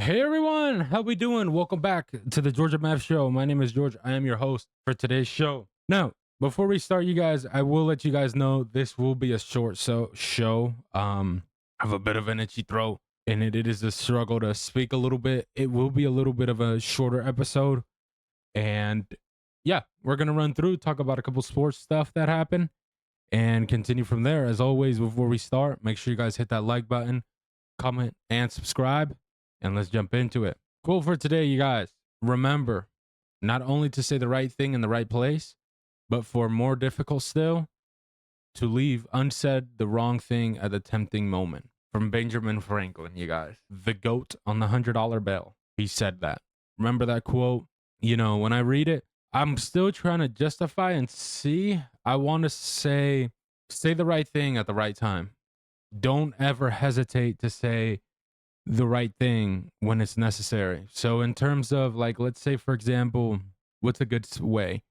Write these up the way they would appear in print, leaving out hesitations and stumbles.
Hey everyone, how we doing? Welcome back to the Georgia Math Show. My name is George. I am your host for today's show. Now, before we start, you guys, I will let you guys know this will be a short show. I have a bit of an itchy throat, and it is a struggle to speak a little bit. It will be a little bit of a shorter episode, and yeah, we're gonna run through, talk about a couple sports stuff that happened, and continue from there. As always, before we start, make sure you guys hit that like button, comment, and subscribe. And let's jump into it. Quote for today, you guys. Remember, not only to say the right thing in the right place, but for more difficult still, to leave unsaid the wrong thing at the tempting moment. From Benjamin Franklin, you guys. The GOAT on the $100 bill. He said that. Remember that quote? You know, when I read it, I'm still trying to justify and see. I want to say the right thing at the right time. Don't ever hesitate to say the right thing when it's necessary. So in terms of, like, let's say, for example, what's a good way?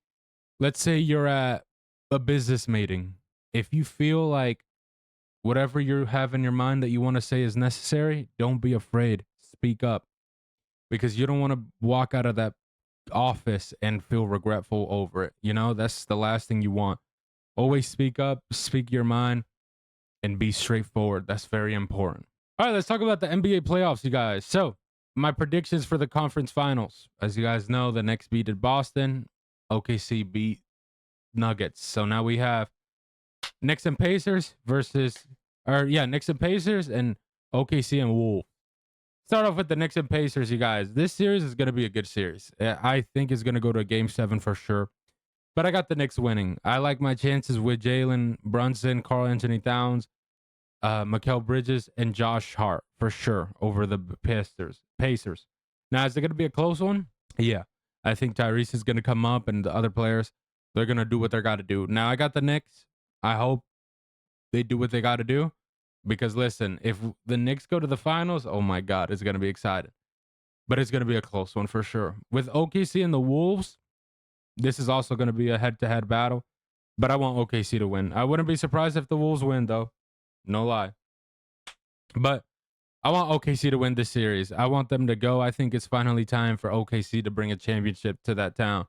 Let's say you're at a business meeting. If you feel like whatever you have in your mind that you want to say is necessary, don't be afraid. Speak up, because you don't want to walk out of that office and feel regretful over it. You know, that's the last thing you want. Always speak up, speak your mind, and be straightforward. That's very important. All right, let's talk about the NBA playoffs, you guys. So, my predictions for the conference finals. As you guys know, the Knicks beat Boston. OKC beat Nuggets. So now we have Knicks and Pacers Knicks and Pacers and OKC and Wolves. Start off with the Knicks and Pacers, you guys. This series is going to be a good series. I think it's going to go to a Game 7 for sure. But I got the Knicks winning. I like my chances with Jalen Brunson, Karl Anthony Towns, Mikal Bridges, and Josh Hart for sure over the Pacers. Now, is it going to be a close one? Yeah. I think Tyrese is going to come up, and the other players, they're going to do what they got to do. Now, I got the Knicks. I hope they do what they got to do, because listen, if the Knicks go to the finals, oh my God, it's going to be exciting. But it's going to be a close one for sure. With OKC and the Wolves, this is also going to be a head-to-head battle, but I want OKC to win. I wouldn't be surprised if the Wolves win, though. No lie. But I want OKC to win this series. I want them to go. I think it's finally time for OKC to bring a championship to that town.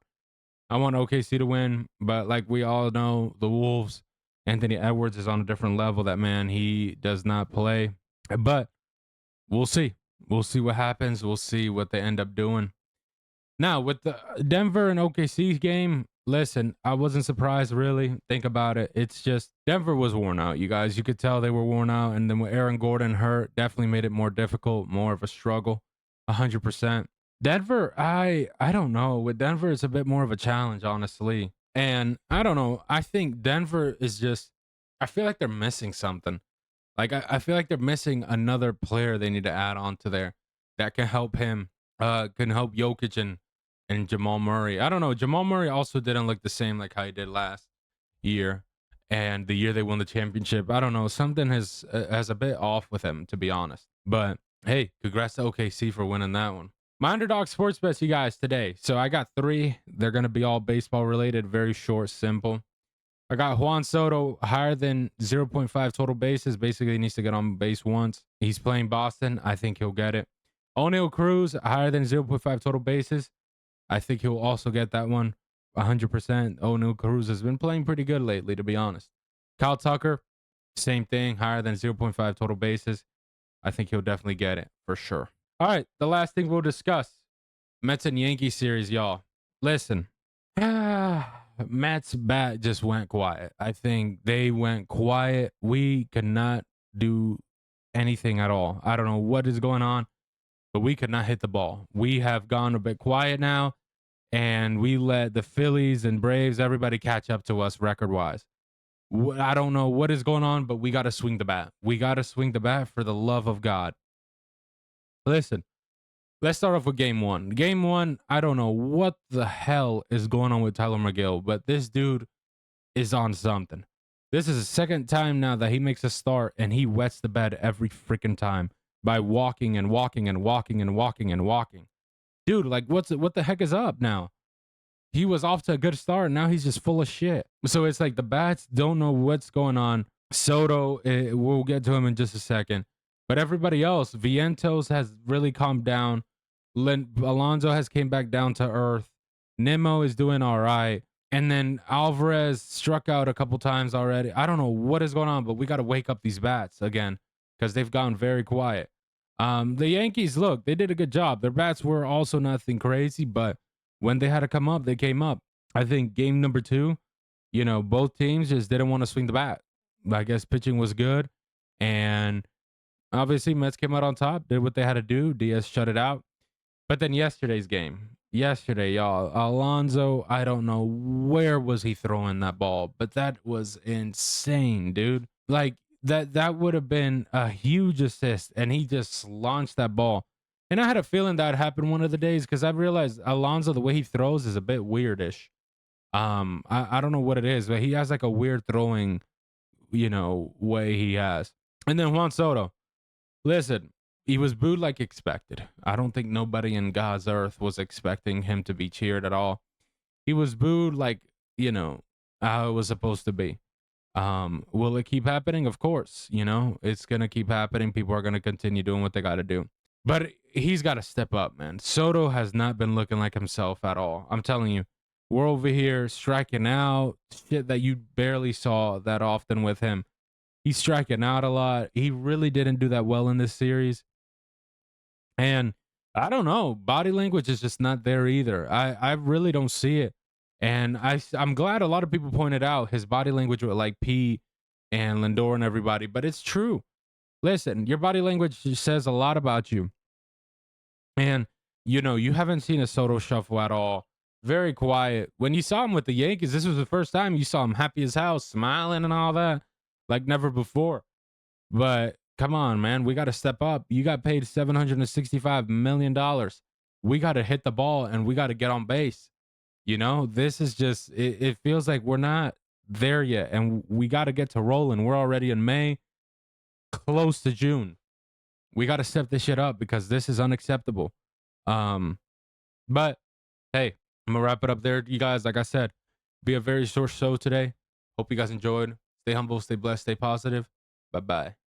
I want OKC to win, but like we all know, the Wolves, Anthony Edwards is on a different level. That man, he does not play. But we'll see. We'll see what happens. We'll see what they end up doing. Now, with the Denver and OKC game, listen, I wasn't surprised, really. Think about it. It's just Denver was worn out, you guys. You could tell they were worn out. And then with Aaron Gordon hurt, definitely made it more difficult, more of a struggle, 100%. Denver, I don't know. With Denver, it's a bit more of a challenge, honestly. And I don't know. I think Denver is just, I feel like they're missing something. Like, I feel like they're missing another player they need to add on to there that can help him, can help Jokic and Jamal Murray. I don't know. Jamal Murray also didn't look the same like how he did last year and the year they won the championship. I don't know. Something has a bit off with him, to be honest. But hey, congrats to OKC for winning that one. My underdog sports bets, you guys, today. So I got 3. They're going to be all baseball related, very short, simple. I got Juan Soto higher than 0.5 total bases. Basically, he needs to get on base once. He's playing Boston. I think he'll get it. O'Neal Cruz higher than 0.5 total bases. I think he'll also get that one 100%. O'Neal Cruz has been playing pretty good lately, to be honest. Kyle Tucker, same thing, higher than 0.5 total bases. I think he'll definitely get it for sure. All right, the last thing we'll discuss, Mets and Yankees series, y'all. Listen, Mets bat just went quiet. I think they went quiet. We could not do anything at all. I don't know what is going on, but we could not hit the ball. We have gone a bit quiet now, and we let the Phillies and Braves, everybody catch up to us record-wise. I don't know what is going on, but we got to swing the bat. We got to swing the bat for the love of God. Listen, let's start off with game 1. Game 1, I don't know what the hell is going on with Tyler McGill, but this dude is on something. This is the second time now that he makes a start, and he wets the bed every freaking time by walking and walking and walking and walking and walking. Dude, like, what the heck is up now? He was off to a good start, and now he's just full of shit. So it's like the bats don't know what's going on. Soto, we'll get to him in just a second. But everybody else, Vientos has really calmed down. Alonso has came back down to earth. Nimmo is doing all right. And then Alvarez struck out a couple times already. I don't know what is going on, but we got to wake up these bats again because they've gone very quiet. The Yankees, look, they did a good job. Their bats were also nothing crazy, but when they had to come up, they came up. I think game number 2, both teams just didn't want to swing the bat. I guess pitching was good. And obviously, Mets came out on top, did what they had to do. Diaz shut it out. But then yesterday's game, y'all, Alonso, I don't know where was he throwing that ball, but that was insane, dude. Like that would have been a huge assist, and he just launched that ball. And I had a feeling that would happen one of the days because I realized Alonso, the way he throws is a bit weirdish. I don't know what it is, but he has like a weird throwing, way he has. And then Juan Soto, listen, he was booed like expected. I don't think nobody in God's earth was expecting him to be cheered at all. He was booed like, how it was supposed to be. Will it keep happening? Of course, it's going to keep happening. People are going to continue doing what they got to do. But he's got to step up, man. Soto has not been looking like himself at all. I'm telling you, we're over here striking out, shit that you barely saw that often with him. He's striking out a lot. He really didn't do that well in this series. And I don't know, body language is just not there either. I really don't see it. And I'm glad a lot of people pointed out his body language with like Pete and Lindor and everybody, but it's true. Listen, your body language says a lot about you. And, you haven't seen a Soto shuffle at all. Very quiet. When you saw him with the Yankees, this was the first time you saw him happy as hell, smiling and all that, like never before. But come on, man, we got to step up. You got paid $765 million. We got to hit the ball and we got to get on base. This is just, it feels like we're not there yet. And we got to get to rolling. We're already in May, close to June. We got to step this shit up because this is unacceptable. But hey, I'm going to wrap it up there. You guys, like I said, be a very short show today. Hope you guys enjoyed. Stay humble, stay blessed, stay positive. Bye-bye.